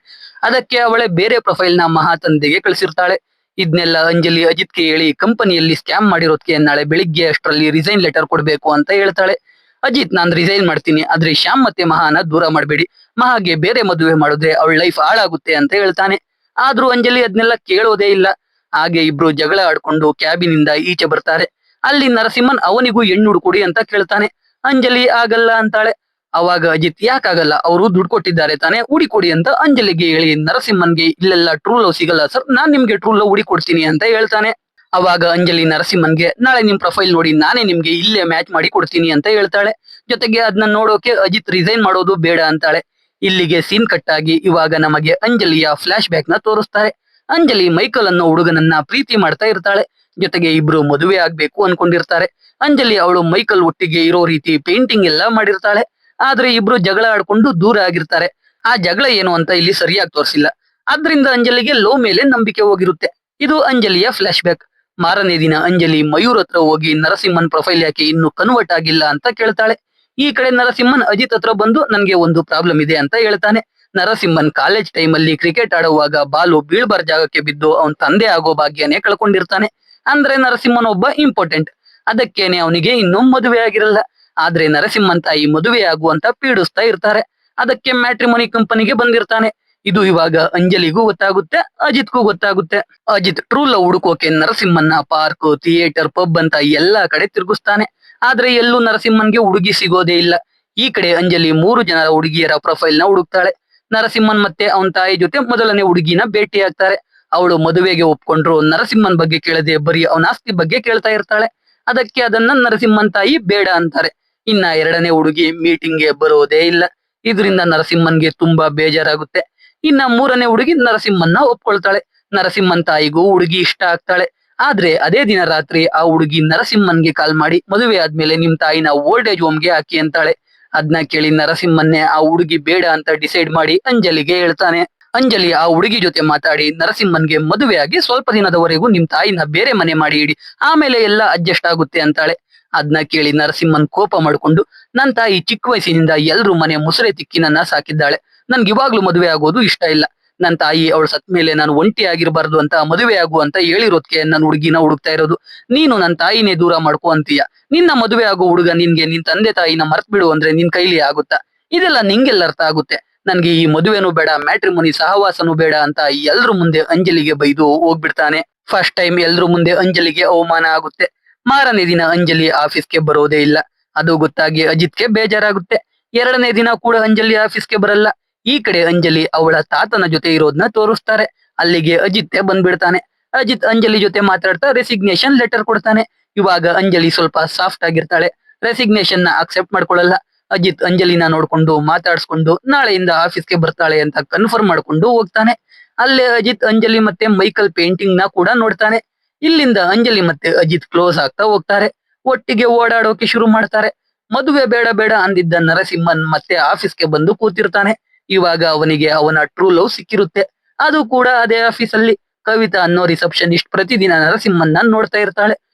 ಅದಕ್ಕೆ ಅವಳೆ ಬೇರೆ ಪ್ರೊಫೈಲ್ ನ ಮಹಾ ತಂದೆಗೆ ಕಳಿಸಿರ್ತಾಳೆ. ಇದನ್ನೆಲ್ಲ ಅಂಜಲಿ ಅಜಿತ್ಗೆ ಹೇಳಿ ಕಂಪನಿಯಲ್ಲಿ ಸ್ಕ್ಯಾಮ್ ಮಾಡಿರೋದಕ್ಕೆ ನಾಳೆ ಬೆಳಿಗ್ಗೆ ಅಷ್ಟರಲ್ಲಿ ರಿಸೈನ್ ಲೆಟರ್ ಕೊಡ್ಬೇಕು ಅಂತ ಹೇಳ್ತಾಳೆ. ಅಜಿತ್ ನಾನ್ ರಿಸೈನ್ ಮಾಡ್ತೀನಿ, ಆದ್ರೆ ಶ್ಯಾಮ್ ಮತ್ತೆ ಮಹಾನ ದೂರ ಮಾಡಬೇಡಿ, ಮಹಾಗೆ ಬೇರೆ ಮದುವೆ ಮಾಡಿದ್ರೆ ಅವಳ ಲೈಫ್ ಹಾಳಾಗುತ್ತೆ ಅಂತ ಹೇಳ್ತಾನೆ. ಆದ್ರೂ ಅಂಜಲಿ ಅದನ್ನೆಲ್ಲ ಕೇಳೋದೇ ಇಲ್ಲ. ಹಾಗೆ ಇಬ್ರು ಜಗಳ ಆಡ್ಕೊಂಡು ಕ್ಯಾಬಿನ್ ಇಂದ ಈಚೆ ಬರ್ತಾರೆ. ಅಲ್ಲಿ ನರಸಿಂಹನ್ ಅವನಿಗೂ ಹೆಣ್ಣು ಹುಡುಕೊಡಿ ಅಂತ ಕೇಳ್ತಾನೆ. ಅಂಜಲಿ ಆಗಲ್ಲ ಅಂತಾಳೆ. ಅವಾಗ ಅಜಿತ್ ಯಾಕಾಗಲ್ಲ, ಅವರು ದುಡ್ಡು ಕೊಟ್ಟಿದ್ದಾರೆ ತಾನೆ, ಹುಡಿಕೊಡಿ ಅಂತ ಅಂಜಲಿಗೆ ಹೇಳಿ ನರಸಿಂಹನ್ಗೆ ಇಲ್ಲೆಲ್ಲ ಟ್ರೂ ಲವ್ ಸಿಗಲ್ಲ ಸರ್, ನಾನ್ ನಿಮ್ಗೆ ಟ್ರೂ ಲವ್ ಹುಡಿ ಕೊಡ್ತೀನಿ ಅಂತ ಹೇಳ್ತಾನೆ. ಅವಾಗ ಅಂಜಲಿ ನರಸಿಂಹನ್ಗೆ ನಾಳೆ ನಿಮ್ ಪ್ರೊಫೈಲ್ ನೋಡಿ ನಾನೇ ನಿಮ್ಗೆ ಇಲ್ಲೇ ಮ್ಯಾಚ್ ಮಾಡಿ ಕೊಡ್ತೀನಿ ಅಂತ ಹೇಳ್ತಾಳೆ. ಜೊತೆಗೆ ಅದನ್ನ ನೋಡೋಕೆ ಅಜಿತ್ ರಿಸೈನ್ ಮಾಡೋದು ಬೇಡ ಅಂತಾಳೆ. ಇಲ್ಲಿಗೆ ಸೀನ್ ಕಟ್ ಆಗಿ ಇವಾಗ ನಮಗೆ ಅಂಜಲಿಯ ಫ್ಲಾಶ್ ಬ್ಯಾಕ್ ನ ತೋರಿಸ್ತಾರೆ. ಅಂಜಲಿ ಮೈಕಲ್ ಅನ್ನೋ ಹುಡುಗನನ್ನ ಪ್ರೀತಿ ಮಾಡ್ತಾ ಇರ್ತಾಳೆ. ಜೊತೆಗೆ ಇಬ್ರು ಮದುವೆ ಆಗ್ಬೇಕು ಅನ್ಕೊಂಡಿರ್ತಾರೆ. ಅಂಜಲಿ ಅವಳು ಮೈಕಲ್ ಒಟ್ಟಿಗೆ ಇರೋ ರೀತಿ ಪೇಂಟಿಂಗ್ ಎಲ್ಲ ಮಾಡಿರ್ತಾಳೆ. ಆದ್ರೆ ಇಬ್ರು ಜಗಳ ಆಡ್ಕೊಂಡು ದೂರ ಆಗಿರ್ತಾರೆ. ಆ ಜಗಳ ಏನು ಅಂತ ಇಲ್ಲಿ ಸರಿಯಾಗಿ ತೋರಿಸಿಲ್ಲ. ಆದ್ರಿಂದ ಅಂಜಲಿಗೆ ಲವ್ ಮೇಲೆ ನಂಬಿಕೆ ಹೋಗಿರುತ್ತೆ. ಇದು ಅಂಜಲಿಯ ಫ್ಲಾಶ್ ಬ್ಯಾಕ್. ಮಾರನೇ ದಿನ ಅಂಜಲಿ ಮಯೂರ್ ಹತ್ರ ಹೋಗಿ ನರಸಿಂಹನ್ ಪ್ರೊಫೈಲ್ ಯಾಕೆ ಇನ್ನು ಕನ್ವರ್ಟ್ ಆಗಿಲ್ಲ ಅಂತ ಕೇಳ್ತಾಳೆ. ಈ ಕಡೆ ನರಸಿಂಹನ್ ಅಜಿತ್ ಹತ್ರ ಬಂದು ನನ್ಗೆ ಒಂದು ಪ್ರಾಬ್ಲಮ್ ಇದೆ ಅಂತ ಹೇಳ್ತಾನೆ. ನರಸಿಂಹನ್ ಕಾಲೇಜ್ ಟೈಮ್ ಅಲ್ಲಿ ಕ್ರಿಕೆಟ್ ಆಡುವಾಗ ಬಾಲು ಬೀಳ್ಬಾರ್ ಜಾಗಕ್ಕೆ ಬಿದ್ದು ಅವನ್ ತಂದೆ ಆಗೋ ಭಾಗ್ಯನೇ ಕಳ್ಕೊಂಡಿರ್ತಾನೆ. ಅಂದ್ರೆ ನರಸಿಂಹನ್ ಒಬ್ಬ ಇಂಪಾರ್ಟೆಂಟ್. ಅದಕ್ಕೇನೆ ಅವನಿಗೆ ಇನ್ನೂ ಮದುವೆ ಆಗಿರಲ್ಲ. ಆದ್ರೆ ನರಸಿಂಹನ್ ತಾಯಿ ಮದುವೆ ಆಗುವಂತ ಪೀಡಿಸ್ತಾ ಇರ್ತಾರೆ. ಅದಕ್ಕೆ ಮ್ಯಾಟ್ರಿಮೋನಿ ಕಂಪನಿಗೆ ಬಂದಿರ್ತಾನೆ. ಇದು ಇವಾಗ ಅಂಜಲಿಗೂ ಗೊತ್ತಾಗುತ್ತೆ, ಅಜಿತ್ಗೂ ಗೊತ್ತಾಗುತ್ತೆ. ಅಜಿತ್ ಟ್ರೂ ಲವ್ ಹುಡುಕೋಕೆ ನರಸಿಂಹನ್ನ ಪಾರ್ಕ್, ಥಿಯೇಟರ್, ಪಬ್ ಅಂತ ಎಲ್ಲಾ ಕಡೆ ತಿರುಗಿಸ್ತಾನೆ. ಆದ್ರೆ ಎಲ್ಲೂ ನರಸಿಂಹನ್ಗೆ ಹುಡುಗಿ ಸಿಗೋದೇ ಇಲ್ಲ. ಈ ಕಡೆ ಅಂಜಲಿ 3 ಜನರ ಹುಡುಗಿಯರ ಪ್ರೊಫೈಲ್ ನ ಹುಡುಕ್ತಾಳೆ. ನರಸಿಂಹನ್ ಮತ್ತೆ ಅವನ ತಾಯಿ ಜೊತೆ ಮೊದಲನೇ ಹುಡುಗಿನ ಭೇಟಿ ಆಗ್ತಾರೆ. ಅವಳು ಮದುವೆಗೆ ಒಪ್ಕೊಂಡ್ರು ನರಸಿಂಹನ್ ಬಗ್ಗೆ ಕೇಳದೆ ಬರೀ ಅವನ ಆಸ್ತಿ ಬಗ್ಗೆ ಕೇಳ್ತಾ ಇರ್ತಾಳೆ. ಅದಕ್ಕೆ ಅದನ್ನ ನರಸಿಂಹನ್ ತಾಯಿ ಬೇಡ ಅಂತಾರೆ. ಇನ್ನ ಎರಡನೇ ಹುಡುಗಿ ಮೀಟಿಂಗ್ಗೆ ಬರೋದೇ ಇಲ್ಲ. ಇದರಿಂದ ನರಸಿಂಹನ್ಗೆ ತುಂಬಾ ಬೇಜಾರಾಗುತ್ತೆ. ಇನ್ನ ಮೂರನೇ ಹುಡುಗಿ ನರಸಿಂಹನ್ನ ಒಪ್ಕೊಳ್ತಾಳೆ. ನರಸಿಂಹನ್ ತಾಯಿಗೂ ಹುಡುಗಿ ಇಷ್ಟ ಆಗ್ತಾಳೆ. ಆದ್ರೆ ಅದೇ ದಿನ ರಾತ್ರಿ ಆ ಹುಡುಗಿ ನರಸಿಂಹನ್ಗೆ ಕಾಲ್ ಮಾಡಿ ಮದುವೆ ಆದ್ಮೇಲೆ ನಿಮ್ ತಾಯಿನ ಓಲ್ಡ್ ಏಜ್ ಹೋಮ್ಗೆ ಹಾಕಿ ಅಂತಾಳೆ. ಅದನ್ನ ಕೇಳಿ ನರಸಿಂಹನ್ನೇ ಆ ಹುಡುಗಿ ಬೇಡ ಅಂತ ಡಿಸೈಡ್ ಮಾಡಿ ಅಂಜಲಿಗೆ ಹೇಳ್ತಾನೆ. ಅಂಜಲಿ ಆ ಹುಡುಗಿ ಜೊತೆ ಮಾತಾಡಿ ನರಸಿಂಹನ್ಗೆ ಮದುವೆ ಆಗಿ ಸ್ವಲ್ಪ ದಿನದವರೆಗೂ ನಿಮ್ ತಾಯಿನ ಬೇರೆ ಮನೆ ಮಾಡಿ ಇಡಿ, ಆಮೇಲೆ ಎಲ್ಲ ಅಡ್ಜಸ್ಟ್ ಆಗುತ್ತೆ ಅಂತಾಳೆ. ಅದನ್ನ ಕೇಳಿ ನರಸಿಂಹನ್ ಕೋಪ ಮಾಡ್ಕೊಂಡು ನನ್ ತಾಯಿ ಚಿಕ್ಕ ವಯಸ್ಸಿನಿಂದ ಎಲ್ರು ಮನೆ ಮುಸುರೆ ತಿಕ್ಕಿ ನನ್ನ ಸಾಕಿದ್ದಾಳೆ, ನನ್ಗೆ ಇವಾಗ್ಲೂ ಮದುವೆ ಆಗೋದು ಇಷ್ಟ ಇಲ್ಲ. ನನ್ ತಾಯಿ ಅವಳು ಸತ್ ಮೇಲೆ ನಾನು ಒಂಟಿ ಆಗಿರಬಾರ್ದು ಅಂತ ಮದುವೆ ಆಗು ಅಂತ ಹೇಳಿರೋದಕ್ಕೆ ನನ್ನ ಹುಡುಗಿನ ಹುಡುಕ್ತಾ ಇರೋದು. ನೀನು ನನ್ನ ತಾಯಿನೇ ದೂರ ಮಾಡ್ಕೊ ಅಂತೀಯ. ನಿನ್ನ ಮದುವೆ ಆಗೋ ಹುಡುಗ ನಿನ್ಗೆ ನಿನ್ ತಂದೆ ತಾಯಿನ ಮರ್ತ್ ಬಿಡು ಅಂದ್ರೆ ನಿನ್ ಕೈಲಿ ಆಗುತ್ತಾ? ಇದೆಲ್ಲ ನಿಂಗೆಲ್ಲ ಅರ್ಥ ಆಗುತ್ತೆ. ನನ್ಗೆ ಈ ಮದುವೆನೂ ಬೇಡ, ಮ್ಯಾಟ್ರಿಮೋನಿ ಸಹವಾಸನೂ ಬೇಡ ಅಂತ ಎಲ್ರು ಮುಂದೆ ಅಂಜಲಿಗೆ ಬೈದು ಹೋಗ್ಬಿಡ್ತಾನೆ. ಫಸ್ಟ್ ಟೈಮ್ ಎಲ್ರು ಮುಂದೆ ಅಂಜಲಿಗೆ ಅವಮಾನ ಆಗುತ್ತೆ. ಮಾರನೇ ದಿನ ಅಂಜಲಿ ಆಫೀಸ್ಗೆ ಬರೋದೇ ಇಲ್ಲ. ಅದು ಗೊತ್ತಾಗಿ ಅಜಿತ್ಗೆ ಬೇಜಾರಾಗುತ್ತೆ. ಎರಡನೇ ದಿನ ಕೂಡ ಅಂಜಲಿ ಆಫೀಸ್ಗೆ ಬರಲ್ಲ. ಈ ಕಡೆ ಅಂಜಲಿ ಅವಳ ತಾತನ ಜೊತೆ ಇರೋದನ್ನ ತೋರಿಸ್ತಾರೆ. ಅಲ್ಲಿಗೆ ಅಜಿತ್ ಬಂದ್ಬಿಡ್ತಾನೆ. ಅಜಿತ್ ಅಂಜಲಿ ಜೊತೆ ಮಾತಾಡ್ತಾ ರೆಸಿಗ್ನೇಷನ್ ಲೆಟರ್ ಕೊಡ್ತಾನೆ. ಇವಾಗ ಅಂಜಲಿ ಸ್ವಲ್ಪ ಸಾಫ್ಟ್ ಆಗಿರ್ತಾಳೆ. ರೆಸಿಗ್ನೇಷನ್ ನ ಅಕ್ಸೆಪ್ಟ್ ಮಾಡ್ಕೊಳ್ಳಲ್ಲ. ಅಜಿತ್ ಅಂಜಲಿನ ನೋಡ್ಕೊಂಡು ಮಾತಾಡ್ಸ್ಕೊಂಡು ನಾಳೆಯಿಂದ ಆಫೀಸ್ಗೆ ಬರ್ತಾಳೆ ಅಂತ ಕನ್ಫರ್ಮ್ ಮಾಡ್ಕೊಂಡು ಹೋಗ್ತಾನೆ. ಅಲ್ಲೇ ಅಜಿತ್ ಅಂಜಲಿ ಮತ್ತೆ ಮೈಕಲ್ ಪೇಂಟಿಂಗ್ ನ ಕೂಡ ನೋಡ್ತಾನೆ. ಇಲ್ಲಿಂದ ಅಂಜಲಿ ಮತ್ತೆ ಅಜಿತ್ ಕ್ಲೋಸ್ ಆಗ್ತಾ ಹೋಗ್ತಾರೆ. ಒಟ್ಟಿಗೆ ಓಡಾಡೋಕೆ ಶುರು ಮಾಡ್ತಾರೆ. ಮದುವೆ ಬೇಡ ಬೇಡ ಅಂದಿದ್ದ ನರಸಿಂಹನ್ ಮತ್ತೆ ಆಫೀಸ್ಗೆ ಬಂದು ಕೂತಿರ್ತಾನೆ. ಇವಾಗ ಅವನಿಗೆ ಅವನ ಟ್ರೂ ಲವ್ ಸಿಕ್ಕಿರುತ್ತೆ. ಅದು ಕೂಡ ಅದೇ ಆಫೀಸಲ್ಲಿ. ಕವಿತಾ ಅನ್ನೋ ರಿಸೆಪ್ಷನಿಸ್ಟ್ ಪ್ರತಿದಿನ ನರಸಿಂಹನ್ನ ನೋಡ್ತಾ ಇರ್ತಾಳೆ.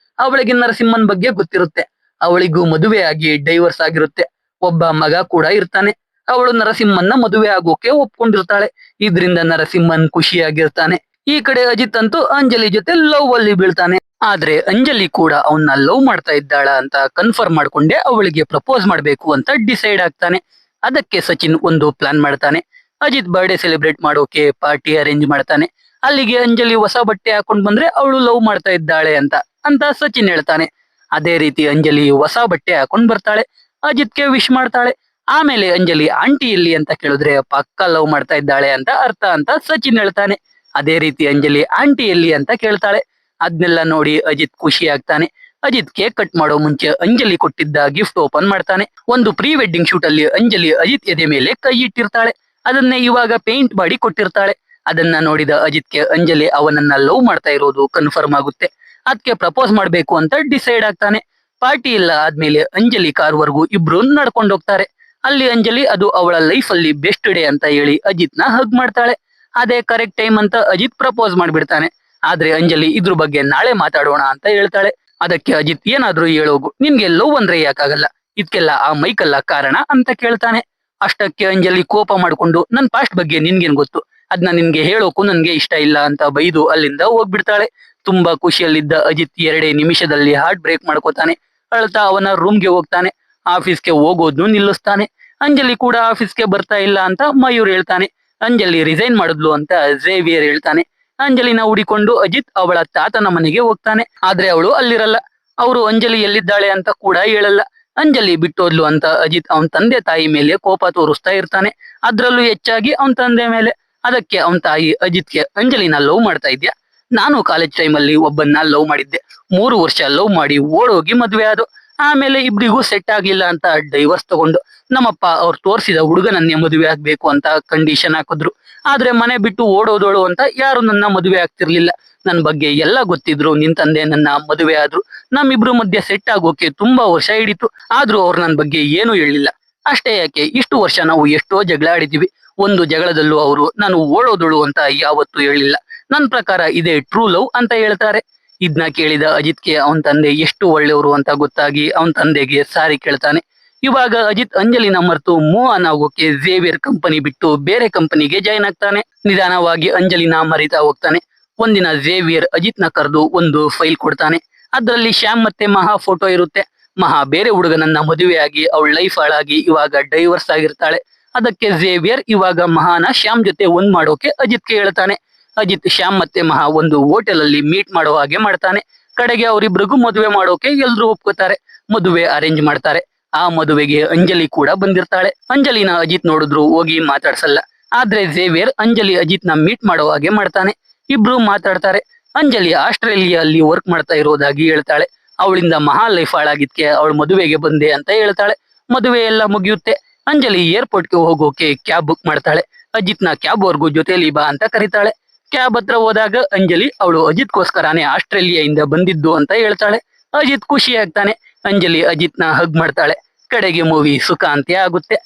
ಅವಳಿಗೆ ನರಸಿಂಹನ್ ಬಗ್ಗೆ ಗೊತ್ತಿರುತ್ತೆ. ಅವಳಿಗೂ ಮದುವೆ ಆಗಿ ಡೈವರ್ಸ್ ಆಗಿರುತ್ತೆ. ಒಬ್ಬ ಮಗ ಕೂಡ ಇರ್ತಾನೆ. ಅವಳು ನರಸಿಂಹನ್ನ ಮದುವೆ ಆಗೋಕೆ ಒಪ್ಕೊಂಡಿರ್ತಾಳೆ. ಇದ್ರಿಂದ ನರಸಿಂಹನ್ ಖುಷಿಯಾಗಿರ್ತಾನೆ. ಈ ಕಡೆ ಅಜಿತ್ ಅಂತೂ ಅಂಜಲಿ ಜೊತೆ ಲವ್ ಅಲ್ಲಿ ಬೀಳ್ತಾನೆ. ಆದ್ರೆ ಅಂಜಲಿ ಕೂಡ ಅವನ್ನ ಲವ್ ಮಾಡ್ತಾ ಇದ್ದಾಳ ಅಂತ ಕನ್ಫರ್ಮ್ ಮಾಡ್ಕೊಂಡೆ ಅವಳಿಗೆ ಪ್ರಪೋಸ್ ಮಾಡ್ಬೇಕು ಅಂತ ಡಿಸೈಡ್ ಆಗ್ತಾನೆ. ಅದಕ್ಕೆ ಸಚಿನ್ ಒಂದು ಪ್ಲಾನ್ ಮಾಡ್ತಾನೆ. ಅಜಿತ್ ಬರ್ಡೇ ಸೆಲೆಬ್ರೇಟ್ ಮಾಡೋಕೆ ಪಾರ್ಟಿ ಅರೇಂಜ್ ಮಾಡ್ತಾನೆ. ಅಲ್ಲಿಗೆ ಅಂಜಲಿ ಹೊಸ ಬಟ್ಟೆ ಹಾಕೊಂಡ್ ಬಂದ್ರೆ ಅವಳು ಲವ್ ಮಾಡ್ತಾ ಇದ್ದಾಳೆ ಅಂತ ಸಚಿನ್ ಹೇಳ್ತಾನೆ. ಅದೇ ರೀತಿ ಅಂಜಲಿ ಹೊಸ ಬಟ್ಟೆ ಹಾಕೊಂಡ್ ಬರ್ತಾಳೆ. ಅಜಿತ್ಗೆ ವಿಶ್ ಮಾಡ್ತಾಳೆ. ಆಮೇಲೆ ಅಂಜಲಿ ಆಂಟಿ ಎಲ್ಲಿ ಅಂತ ಕೇಳಿದ್ರೆ ಪಕ್ಕ ಲವ್ ಮಾಡ್ತಾ ಇದ್ದಾಳೆ ಅಂತ ಅರ್ಥ ಅಂತ ಸಚಿನ್ ಹೇಳ್ತಾನೆ. ಅದೇ ರೀತಿ ಅಂಜಲಿ ಆಂಟಿ ಎಲ್ಲಿ ಅಂತ ಕೇಳ್ತಾಳೆ. ಅದ್ನೆಲ್ಲ ನೋಡಿ ಅಜಿತ್ ಖುಷಿ ಆಗ್ತಾನೆ. ಅಜಿತ್ ಕೇಕ್ ಕಟ್ ಮಾಡೋ ಮುಂಚೆ ಅಂಜಲಿ ಕೊಟ್ಟಿದ್ದ ಗಿಫ್ಟ್ ಓಪನ್ ಮಾಡ್ತಾನೆ. ಒಂದು ಪ್ರೀ ವೆಡ್ಡಿಂಗ್ ಶೂಟ್ ಅಲ್ಲಿ ಅಂಜಲಿ ಅಜಿತ್ ಎದೆ ಮೇಲೆ ಕೈ ಇಟ್ಟಿರ್ತಾಳೆ. ಅದನ್ನೇ ಇವಾಗ ಪೇಂಟ್ ಮಾಡಿ ಕೊಟ್ಟಿರ್ತಾಳೆ. ಅದನ್ನ ನೋಡಿದ ಅಜಿತ್ಗೆ ಅಂಜಲಿ ಅವನನ್ನ ಲವ್ ಮಾಡ್ತಾ ಇರೋದು ಕನ್ಫರ್ಮ್ ಆಗುತ್ತೆ. ಅದಕ್ಕೆ ಪ್ರಪೋಸ್ ಮಾಡ್ಬೇಕು ಅಂತ ಡಿಸೈಡ್ ಆಗ್ತಾನೆ. ಪಾರ್ಟಿ ಎಲ್ಲ ಆದ್ಮೇಲೆ ಅಂಜಲಿ ಕಾರ್ ವರ್ಗೂ ಇಬ್ರು ನಡ್ಕೊಂಡು ಹೋಗ್ತಾರೆ. ಅಲ್ಲಿ ಅಂಜಲಿ ಅದು ಅವಳ ಲೈಫ್ ಅಲ್ಲಿ ಬೆಸ್ಟ್ ಡೇ ಅಂತ ಹೇಳಿ ಅಜಿತ್ ನ ಹಗ್ ಮಾಡ್ತಾಳೆ. ಅದೇ ಕರೆಕ್ಟ್ ಟೈಮ್ ಅಂತ ಅಜಿತ್ ಪ್ರಪೋಸ್ ಮಾಡ್ಬಿಡ್ತಾನೆ. ಆದ್ರೆ ಅಂಜಲಿ ಇದ್ರ ಬಗ್ಗೆ ನಾಳೆ ಮಾತಾಡೋಣ ಅಂತ ಹೇಳ್ತಾಳೆ. ಅದಕ್ಕೆ ಅಜಿತ್ ಏನಾದ್ರೂ ಹೇಳೋಗು, ನಿನ್ಗೆ ಲವ್ ಅಂದ್ರೆ ಯಾಕಾಗಲ್ಲ, ಇದಕ್ಕೆಲ್ಲ ಆ ಮೈಕಲ್ಲ ಕಾರಣ ಅಂತ ಕೇಳ್ತಾನೆ. ಅಷ್ಟಕ್ಕೆ ಅಂಜಲಿ ಕೋಪ ಮಾಡ್ಕೊಂಡು ನನ್ ಪಾಸ್ಟ್ ಬಗ್ಗೆ ನಿನ್ಗೇನ್ ಗೊತ್ತು, ಅದ್ನ ನಿನ್ಗೆ ಹೇಳೋಕು ನನ್ಗೆ ಇಷ್ಟ ಇಲ್ಲ ಅಂತ ಬೈದು ಅಲ್ಲಿಂದ ಹೋಗ್ಬಿಡ್ತಾಳೆ. ತುಂಬಾ ಖುಷಿಯಲ್ಲಿದ್ದ ಅಜಿತ್ 2 ನಿಮಿಷದಲ್ಲಿ ಹಾರ್ಟ್ ಬ್ರೇಕ್ ಮಾಡ್ಕೋತಾನೆ. ಅಳ್ತಾ ಅವನ ರೂಮ್ಗೆ ಹೋಗ್ತಾನೆ. ಆಫೀಸ್ಗೆ ಹೋಗೋದ್ನು ನಿಲ್ಲಿಸ್ತಾನೆ. ಅಂಜಲಿ ಕೂಡ ಆಫೀಸ್ಗೆ ಬರ್ತಾ ಇಲ್ಲ ಅಂತ ಮಯೂರ್ ಹೇಳ್ತಾನೆ. ಅಂಜಲಿ ರಿಸೈನ್ ಮಾಡಿದ್ಲು ಅಂತ ಝೇವಿಯರ್ ಹೇಳ್ತಾನೆ. ಅಂಜಲಿನ ಹುಡಿಕೊಂಡು ಅಜಿತ್ ಅವಳ ತಾತನ ಮನೆಗೆ ಹೋಗ್ತಾನೆ. ಆದ್ರೆ ಅವಳು ಅಲ್ಲಿರಲ್ಲ. ಅವರು ಅಂಜಲಿ ಎಲ್ಲಿದ್ದಾಳೆ ಅಂತ ಕೂಡ ಹೇಳಲ್ಲ. ಅಂಜಲಿ ಬಿಟ್ಟೋದ್ಲು ಅಂತ ಅಜಿತ್ ಅವನ್ ತಂದೆ ತಾಯಿ ಮೇಲೆ ಕೋಪ ತೋರಿಸ್ತಾ ಇರ್ತಾನೆ. ಅದ್ರಲ್ಲೂ ಹೆಚ್ಚಾಗಿ ಅವನ್ ತಂದೆ ಮೇಲೆ. ಅದಕ್ಕೆ ಅವನ್ ತಾಯಿ ಅಜಿತ್ಗೆ, ಅಂಜಲಿನ ಲವ್ ಮಾಡ್ತಾ ಇದ್ಯಾ? ನಾನು ಕಾಲೇಜ್ ಟೈಮಲ್ಲಿ ಒಬ್ಬನ್ನ ಲವ್ ಮಾಡಿದ್ದೆ. 3 ವರ್ಷ ಲವ್ ಮಾಡಿ ಓಡೋಗಿ ಮದ್ವೆ ಆದೋ. ಆಮೇಲೆ ಇಬ್ರಿಗೂ ಸೆಟ್ ಆಗ್ಲಿಲ್ಲ ಅಂತ ಡೈವರ್ಸ್ ತಗೊಂಡು ನಮ್ಮಪ್ಪ ಅವ್ರು ತೋರಿಸಿದ ಹುಡುಗನನ್ನೇ ಮದುವೆ ಆಗ್ಬೇಕು ಅಂತ ಕಂಡೀಷನ್ ಹಾಕಿದ್ರು. ಆದ್ರೆ ಮನೆ ಬಿಟ್ಟು ಓಡೋದೋಳು ಅಂತ ಯಾರು ನನ್ನ ಮದುವೆ ಆಗ್ತಿರ್ಲಿಲ್ಲ. ನನ್ ಬಗ್ಗೆ ಎಲ್ಲ ಗೊತ್ತಿದ್ರು. ನಿನ್ ತಂದೆ ನನ್ನ ಮದುವೆ ಆದ್ರು. ನಮ್ಮಿಬ್ರು ಮಧ್ಯೆ ಸೆಟ್ ಆಗೋಕೆ ತುಂಬಾ ವರ್ಷ ಹಿಡಿತು. ಆದ್ರೂ ಅವ್ರು ನನ್ ಬಗ್ಗೆ ಏನು ಹೇಳಿಲ್ಲ. ಅಷ್ಟೇ ಯಾಕೆ, ಇಷ್ಟು ವರ್ಷ ನಾವು ಎಷ್ಟೋ ಜಗಳ ಆಡಿದೀವಿ. ಒಂದು ಜಗಳದಲ್ಲೂ ಅವರು ನಾನು ಓಡೋದಳು ಅಂತ ಯಾವತ್ತೂ ಹೇಳಿಲ್ಲ. ನನ್ ಪ್ರಕಾರ ಇದೇ ಟ್ರೂ ಲವ್ ಅಂತ ಹೇಳ್ತಾರೆ. ಇದ್ನ ಕೇಳಿದ ಅಜಿತ್ಗೆ ಅವನ್ ತಂದೆ ಎಷ್ಟು ಒಳ್ಳೆಯವರು ಅಂತ ಗೊತ್ತಾಗಿ ಅವನ್ ತಂದೆಗೆ ಸಾರಿ ಕೇಳ್ತಾನೆ. ಇವಾಗ ಅಜಿತ್ ಅಂಜಲಿನ ಮರೆತು ಮೂವ್ ಆನ್ ಆಗೋಕೆ ಝೇವಿಯರ್ ಕಂಪನಿ ಬಿಟ್ಟು ಬೇರೆ ಕಂಪನಿಗೆ ಜಾಯ್ನ್ ಆಗ್ತಾನೆ. ನಿಧಾನವಾಗಿ ಅಂಜಲಿನ ಮರಿತಾ ಹೋಗ್ತಾನೆ. ಒಂದಿನ ಝೇವಿಯರ್ ಅಜಿತ್ ನ ಕರೆದು ಒಂದು ಫೈಲ್ ಕೊಡ್ತಾನೆ. ಅದ್ರಲ್ಲಿ ಶ್ಯಾಮ್ ಮತ್ತೆ ಮಹಾ ಫೋಟೋ ಇರುತ್ತೆ. ಮಹಾ ಬೇರೆ ಹುಡುಗನನ್ನ ಮದುವೆಯಾಗಿ ಅವಳ ಲೈಫ್ ಹಾಳಾಗಿ ಇವಾಗ ಡೈವರ್ಸ್ ಆಗಿರ್ತಾಳೆ. ಅದಕ್ಕೆ ಝೇವಿಯರ್ ಇವಾಗ ಮಹಾನ ಶ್ಯಾಮ್ ಜೊತೆ ಒಂದ್ ಮಾಡೋಕೆ ಅಜಿತ್ಗೆ ಹೇಳ್ತಾನೆ. ಅಜಿತ್ ಶ್ಯಾಮ್ ಮತ್ತೆ ಮಹಾ ಒಂದು ಹೋಟೆಲ್ ಅಲ್ಲಿ ಮೀಟ್ ಮಾಡೋ ಹಾಗೆ ಮಾಡ್ತಾನೆ. ಕಡೆಗೆ ಅವರಿಬ್ರಿಗೂ ಮದುವೆ ಮಾಡೋಕೆ ಎಲ್ರು ಒಪ್ಕೋತಾರೆ. ಮದುವೆ ಅರೇಂಜ್ ಮಾಡ್ತಾರೆ. ಆ ಮದುವೆಗೆ ಅಂಜಲಿ ಕೂಡ ಬಂದಿರ್ತಾಳೆ. ಅಂಜಲಿನ ಅಜಿತ್ ನೋಡಿದ್ರು ಹೋಗಿ ಮಾತಾಡ್ಸಲ್ಲ. ಆದ್ರೆ ಝೇವಿಯರ್ ಅಂಜಲಿ ಅಜಿತ್ ನ ಮೀಟ್ ಮಾಡೋ ಹಾಗೆ ಮಾಡ್ತಾನೆ. ಇಬ್ರು ಮಾತಾಡ್ತಾರೆ. ಅಂಜಲಿ ಆಸ್ಟ್ರೇಲಿಯಾ ಅಲ್ಲಿ ವರ್ಕ್ ಮಾಡ್ತಾ ಇರೋದಾಗಿ ಹೇಳ್ತಾಳೆ. ಅವಳಿಂದ ಮಹಾ ಲೈಫ್ ಹಾಳಾಗಿದ್ಕೆ ಅವಳು ಮದುವೆಗೆ ಬಂದೆ ಅಂತ ಹೇಳ್ತಾಳೆ. ಮದುವೆ ಎಲ್ಲ ಮುಗಿಯುತ್ತೆ. ಅಂಜಲಿ ಏರ್ಪೋರ್ಟ್ಗೆ ಹೋಗೋಕೆ ಕ್ಯಾಬ್ ಬುಕ್ ಮಾಡ್ತಾಳೆ. ಅಜಿತ್ ನ ಕ್ಯಾಬ್ ವರ್ಗೂ ಜೊತೆಲಿ ಬಾ ಅಂತ ಕರೀತಾಳೆ. ಕ್ಯಾಬ್ ಹತ್ರ ಹೋದಾಗ ಅಂಜಲಿ ಅವಳು ಅಜಿತ್ಗೋಸ್ಕರನೇ ಆಸ್ಟ್ರೇಲಿಯಾದಿಂದ ಬಂದಿದ್ದು ಅಂತ ಹೇಳ್ತಾಳೆ. ಅಜಿತ್ ಖುಷಿ ಆಗ್ತಾನೆ. ಅಂಜಲಿ ಅಜಿತ್ ನ ಹಗ್ ಮಾಡ್ತಾಳೆ. ಕಡೆಗೆ ಮೂವಿ ಸುಖ ಅಂತ್ಯ ಆಗುತ್ತೆ.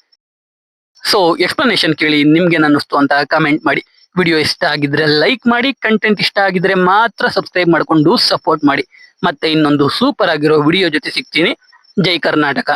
ಸೊ ಎಕ್ಸ್ಪ್ಲನೇಷನ್ ಕೇಳಿ ನಿಮ್ಗೆ ಅನ್ನಿಸ್ತು ಅಂತ ಕಾಮೆಂಟ್ ಮಾಡಿ. ವಿಡಿಯೋ ಇಷ್ಟ ಆಗಿದ್ರೆ ಲೈಕ್ ಮಾಡಿ. ಕಂಟೆಂಟ್ ಇಷ್ಟ ಆಗಿದ್ರೆ ಮಾತ್ರ ಸಬ್ಸ್ಕ್ರೈಬ್ ಮಾಡ್ಕೊಂಡು ಸಪೋರ್ಟ್ ಮಾಡಿ. ಮತ್ತೆ ಇನ್ನೊಂದು ಸೂಪರ್ ಆಗಿರೋ ವಿಡಿಯೋ ಜೊತೆ ಸಿಗ್ತೀನಿ. ಜೈ ಕರ್ನಾಟಕ.